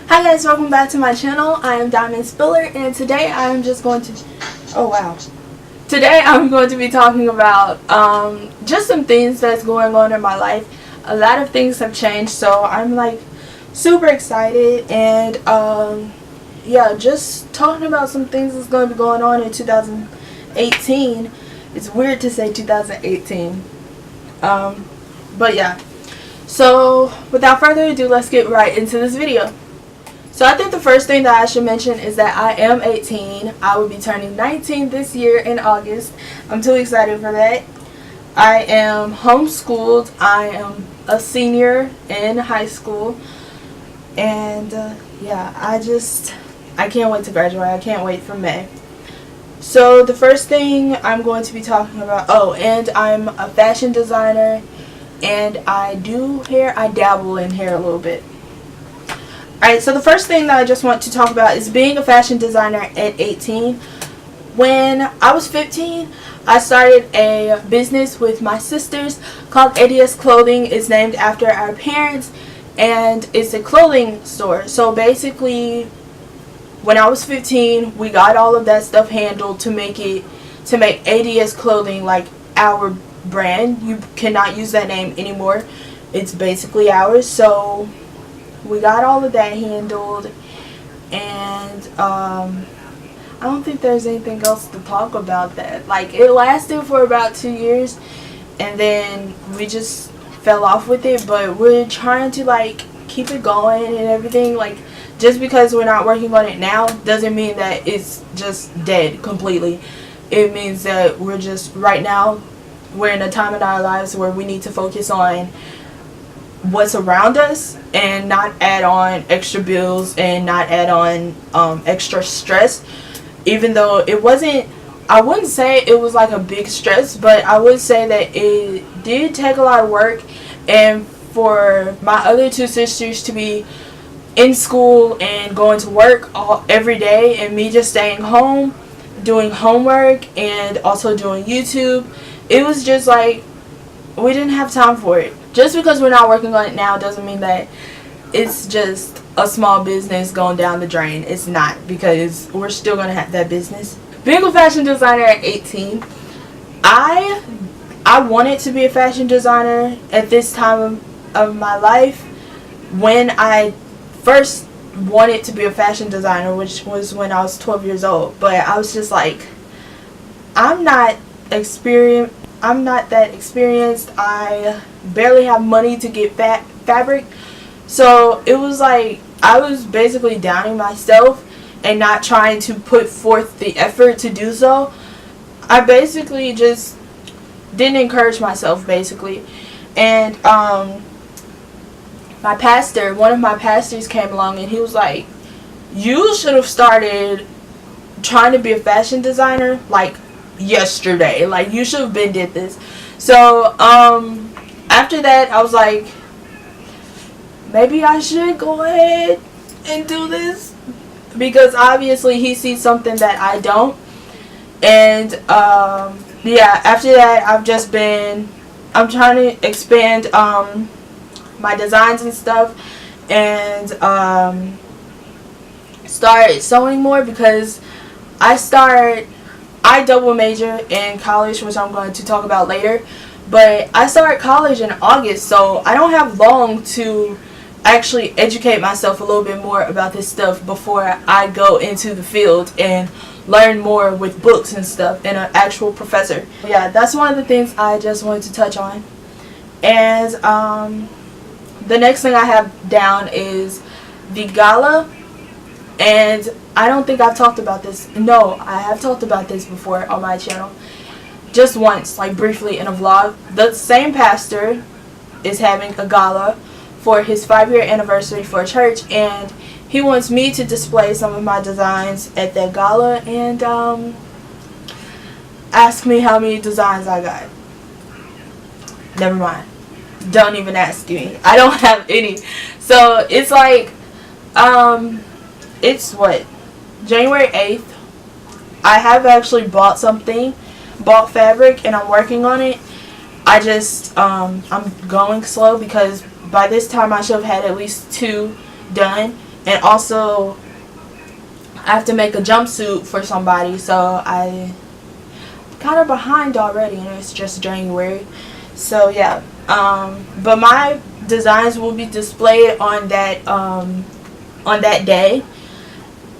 Hi guys, welcome back to my channel. I am diamondspiller, and today I'm just going to today I'm going to be talking about just some things that's going on in my life. A lot of things have changed, so I'm like super excited, and yeah, just talking about some things that's going to be going on in 2018. It's weird to say 2018, but yeah. So without further ado, let's get right into this video. So I think the first thing that I should mention is that I am 18. I will be turning 19 this year in August. I'm too excited for that. I am homeschooled. I am a senior in high school. And yeah, I can't wait to graduate. I can't wait for May. So the first thing I'm going to be talking about, and I'm a fashion designer, and I do hair. I dabble in hair a little bit. Alright, so the first thing that I just want to talk about is being a fashion designer at 18. When I was 15, I started a business with my sisters called ADS Clothing. It's named after our parents, and it's a clothing store. So basically, when I was 15, we got all of that stuff handled to make ADS Clothing like our brand. You cannot use that name anymore. It's basically ours. So we got all of that handled, and I don't think there's anything else to talk about that. Like, it lasted for about 2 years, and then we just fell off with it, but we're trying to like keep it going and everything. Like, just because we're not working on it now doesn't mean that it's just dead completely. It means that we're just, right now, we're in a time in our lives where we need to focus on what's around us and not add on extra bills and not add on extra stress. Even though it wasn't, I wouldn't say it was like a big stress, but I would say that it did take a lot of work. And for my other two sisters to be in school and going to work every day, and me just staying home doing homework and also doing YouTube, it was just like we didn't have time for it. Just because we're not working on it now doesn't mean that it's just a small business going down the drain. It's not, because we're still going to have that business. Being a fashion designer at 18, I wanted to be a fashion designer at this time of my life. When I first wanted to be a fashion designer, which was when I was 12 years old, but I was just like, I'm not that experienced. I barely have money to get fabric. So it was like I was basically downing myself and not trying to put forth the effort to do so. I basically just didn't encourage myself, basically. And one of my pastors came along, and he was like, you should have started trying to be a fashion designer like yesterday. Like, you should have been did this. So after that, I was like, maybe I should go ahead and do this, because obviously he sees something that I don't. And yeah, after that, I'm trying to expand my designs and stuff, and start sewing more, because I double major in college, which I'm going to talk about later. But I start college in August, so I don't have long to actually educate myself a little bit more about this stuff before I go into the field and learn more with books and stuff and an actual professor. Yeah, that's one of the things I just wanted to touch on. And the next thing I have down is the gala. And I don't think I've talked about this. No, I have talked about this before on my channel. Just once, like briefly in a vlog. The same pastor is having a gala for his 5-year anniversary for church, and he wants me to display some of my designs at that gala, and ask me how many designs I got. Never mind. Don't even ask me. I don't have any. So it's like, it's what? January 8th. I have actually bought fabric, and I'm working on it. I just, I'm going slow, because by this time I should have had at least 2 done, and also I have to make a jumpsuit for somebody, so I kind of behind already, and it's just January. So yeah, but my designs will be displayed on that day,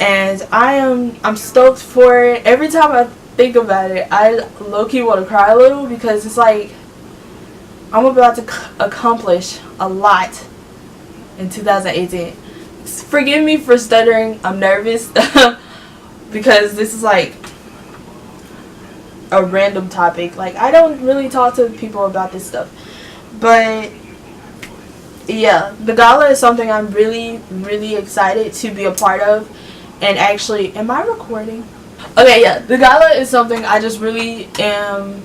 and I'm stoked for it. Every time I think about it, I low-key want to cry a little, because it's like I'm about to accomplish a lot in 2018. Forgive me for stuttering. I'm nervous because this is like a random topic. Like, I don't really talk to people about this stuff. But yeah, the gala is something I'm really, really excited to be a part of. And actually, am I recording? Okay, yeah, the gala is something I just really am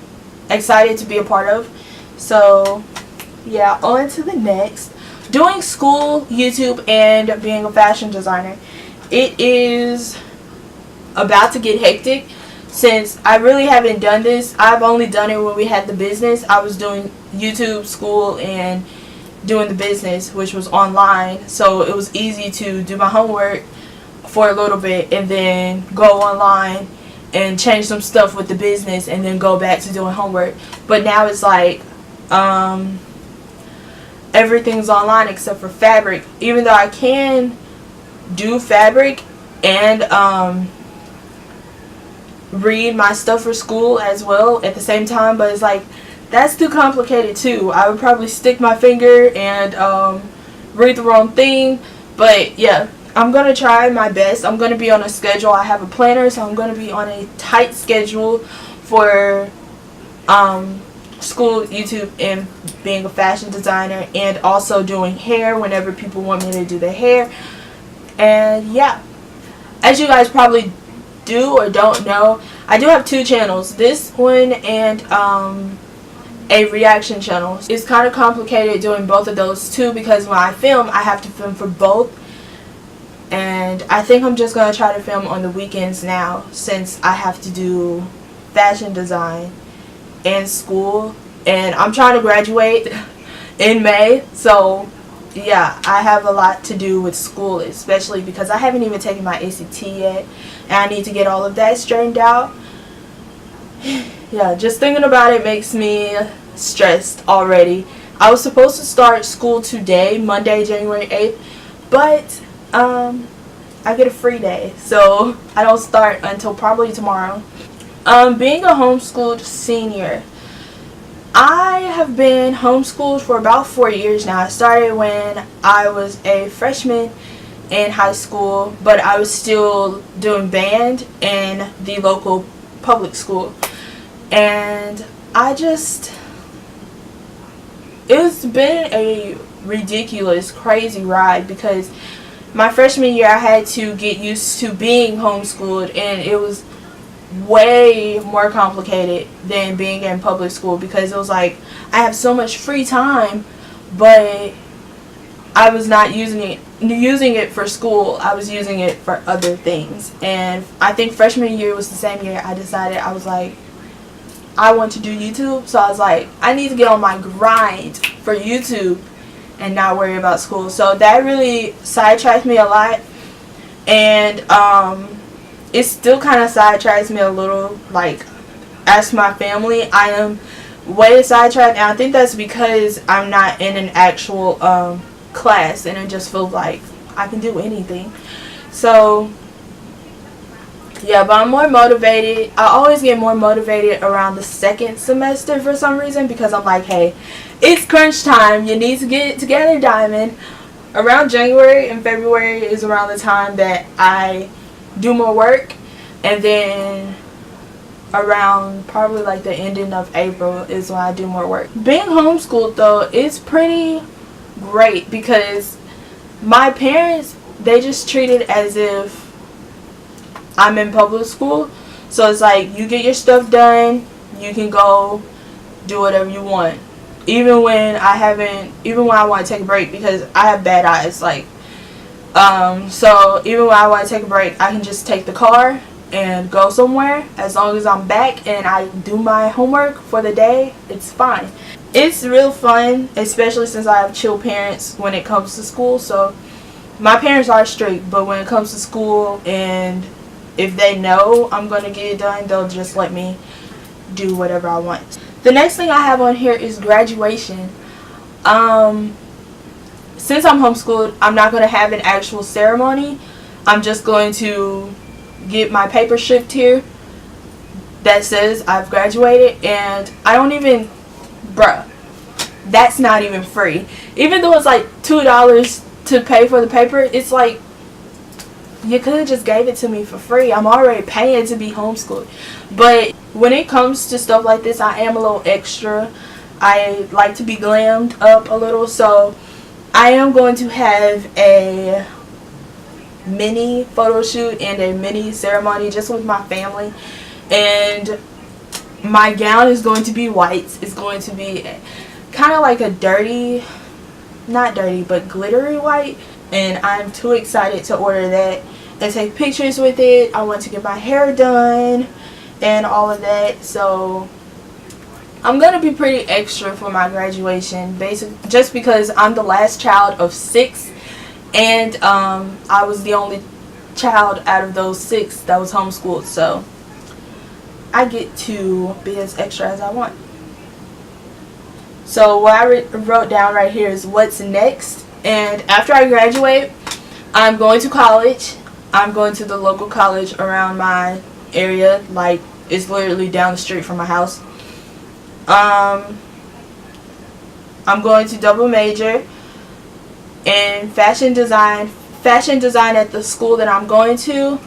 excited to be a part of. So yeah, on to the next. Doing school, YouTube, and being a fashion designer. It is about to get hectic, since I really haven't done this. I've only done it when we had the business. I was doing YouTube, school, and doing the business, which was online. So it was easy to do my homework for a little bit and then go online and change some stuff with the business and then go back to doing homework. But now it's like everything's online except for fabric, even though I can do fabric and read my stuff for school as well at the same time. But it's like, that's too complicated too. I would probably stick my finger and read the wrong thing. But yeah, I'm going to try my best. I'm going to be on a schedule. I have a planner, so I'm going to be on a tight schedule for school, YouTube, and being a fashion designer, and also doing hair whenever people want me to do their hair. And yeah, as you guys probably do or don't know, I do have 2 channels, this one and a reaction channel. It's kind of complicated doing both of those too, because when I film, I have to film for both, and I think I'm just going to try to film on the weekends now, since I have to do fashion design and school, and I'm trying to graduate in May. So yeah, I have a lot to do with school, especially because I haven't even taken my ACT yet, and I need to get all of that straightened out. Yeah, just thinking about it makes me stressed already. I was supposed to start school today, Monday, January 8th, but I get a free day, so I don't start until probably tomorrow. Being a homeschooled senior, I have been homeschooled for about 4 years now. I started when I was a freshman in high school, but I was still doing band in the local public school. And it's been a ridiculous, crazy ride, because my freshman year I had to get used to being homeschooled, and it was way more complicated than being in public school, because it was like I have so much free time, but I was not using it for school. I was using it for other things. And I think freshman year was the same year I decided, I was like, I want to do YouTube. So I was like, I need to get on my grind for YouTube and not worry about school. So that really sidetracked me a lot, and it still kind of sidetracks me a little. Like, as my family, I am way sidetracked, and I think that's because I'm not in an actual class, and it just feels like I can do anything. So yeah, but I'm more motivated. I always get more motivated around the second semester for some reason, because I'm like, hey, it's crunch time. You need to get it together, Diamond. Around January and February is around the time that I do more work, and then around probably like the ending of April is when I do more work. Being homeschooled though, it's pretty great, because my parents, they just treat it as if I'm in public school. So it's like, you get your stuff done, you can go do whatever you want, even when I want to take a break, because I have bad eyes, like so even when I want to take a break, I can just take the car and go somewhere. As long as I'm back and I do my homework for the day, it's fine. It's real fun, especially since I have chill parents when it comes to school. So my parents are strict, but when it comes to school, and if they know I'm going to get it done, they'll just let me do whatever I want. The next thing I have on here is graduation. Since I'm homeschooled, I'm not going to have an actual ceremony. I'm just going to get my paper shipped here that says I've graduated, and I don't even, bruh, that's not even free. Even though it's like $2 to pay for the paper, it's like, you could have just gave it to me for free. I'm already paying to be homeschooled. But when it comes to stuff like this, I am a little extra. I like to be glammed up a little, so I am going to have a mini photo shoot and a mini ceremony just with my family. And my gown is going to be white. It's going to be kind of like a dirty, not dirty, but glittery white. And I'm too excited to order that and take pictures with it. I want to get my hair done and all of that. So I'm going to be pretty extra for my graduation, basically just because I'm the last child of 6, and I was the only child out of those 6 that was homeschooled, so I get to be as extra as I want. So what I wrote down right here is what's next. And after I graduate, I'm going to college. I'm going to the local college around my area, like it's literally down the street from my house. I'm going to double major in fashion design. Fashion design at the school that I'm going to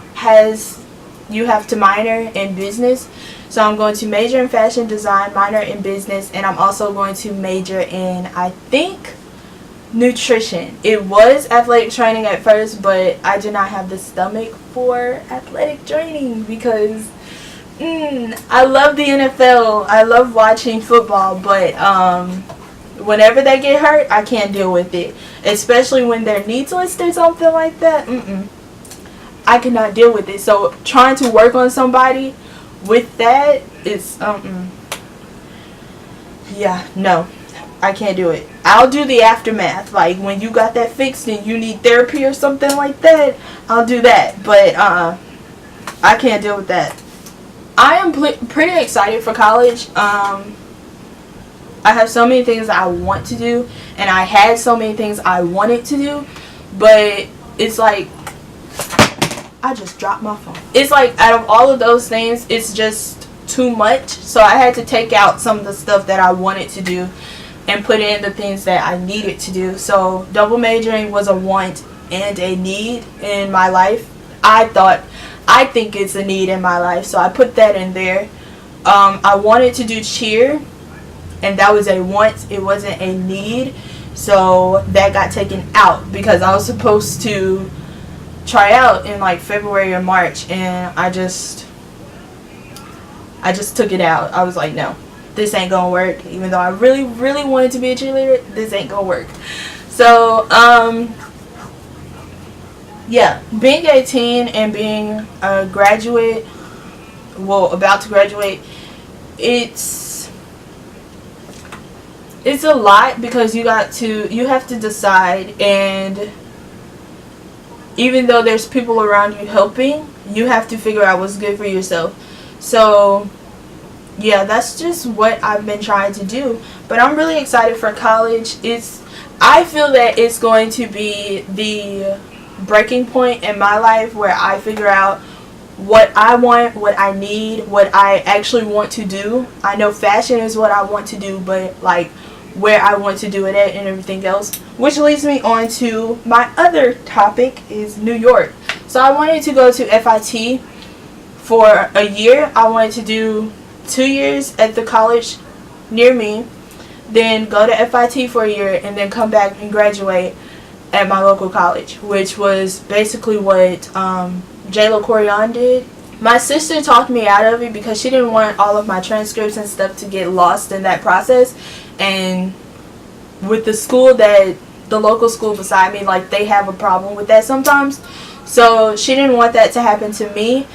you have to minor in business. So I'm going to major in fashion design, minor in business, and I'm also going to major in, I think, nutrition. It was athletic training at first, but I did not have the stomach for athletic training because I love the NFL. I love watching football, but whenever they get hurt, I can't deal with it. Especially when they're knee twisted or something like that. I cannot deal with it. So trying to work on somebody with that is yeah, no, I can't do it. I'll do the aftermath, like when you got that fixed and you need therapy or something like that, I'll do that, but I can't deal with that. I am pretty excited for college. I have so many things that I want to do, and I had so many things I wanted to do, but it's like, I just dropped my phone. It's like out of all of those things, it's just too much, so I had to take out some of the stuff that I wanted to do and put in the things that I needed to do. So double majoring was a want and a need in my life. I think it's a need in my life, so I put that in there. I wanted to do cheer, and that was a want. It wasn't a need, so that got taken out because I was supposed to try out in like February or March, and I just took it out. I was like, no, this ain't gonna work. Even though I really wanted to be a cheerleader, this ain't gonna work. So yeah, being 18 and being a graduate, well, about to graduate, it's a lot because you have to decide, and even though there's people around you helping, you have to figure out what's good for yourself. So yeah, that's just what I've been trying to do. But I'm really excited for college. I feel that it's going to be the breaking point in my life where I figure out what I want, what I need, what I actually want to do. I know fashion is what I want to do, but like where I want to do it at and everything else. Which leads me on to my other topic, is New York. So I wanted to go to FIT for a year. I wanted to do 2 years at the college near me, then go to FIT for a year, and then come back and graduate at my local college, which was basically what J.Lo Corian did. My sister talked me out of it because she didn't want all of my transcripts and stuff to get lost in that process. And with the local school beside me, like, they have a problem with that sometimes. So she didn't want that to happen to me,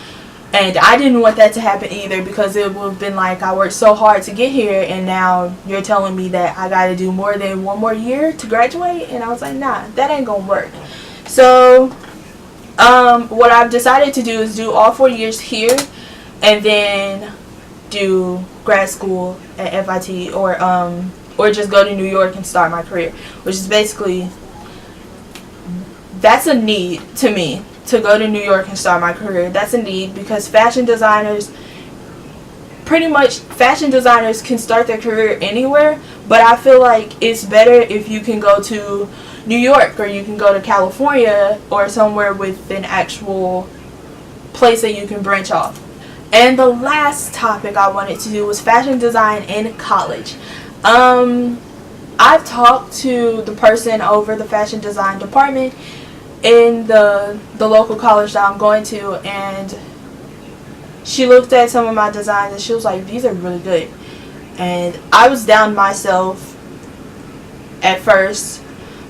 and I didn't want that to happen either, because it would have been like, I worked so hard to get here, and now you're telling me that I gotta do more than one more year to graduate. And I was like, nah, that ain't gonna work. So what I've decided to do is do all 4 years here, and then do grad school at FIT, or just go to New York and start my career, which is basically, that's a need to me, to go to New York and start my career. That's a need because fashion designers can start their career anywhere, but I feel like it's better if you can go to New York, or you can go to California, or somewhere with an actual place that you can branch off. And the last topic I wanted to do was fashion design in college. I've talked to the person over the fashion design department in the local college that I'm going to, and she looked at some of my designs and she was like, these are really good. And I was down myself at first,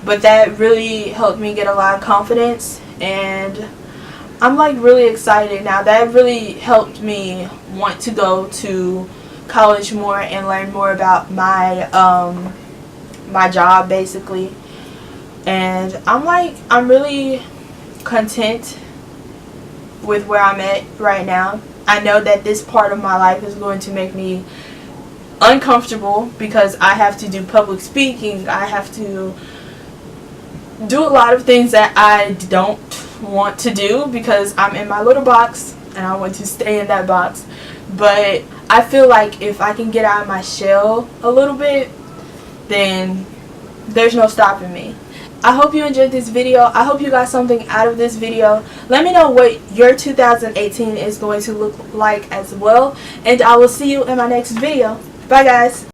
but that really helped me get a lot of confidence, and I'm like really excited now. That really helped me want to go to college more and learn more about my my job basically. And I'm really content with where I'm at right now. I know that this part of my life is going to make me uncomfortable because I have to do public speaking. I have to do a lot of things that I don't want to do because I'm in my little box and I want to stay in that box. But I feel like if I can get out of my shell a little bit, then there's no stopping me. I hope you enjoyed this video. I hope you got something out of this video. Let me know what your 2018 is going to look like as well. And I will see you in my next video. Bye guys.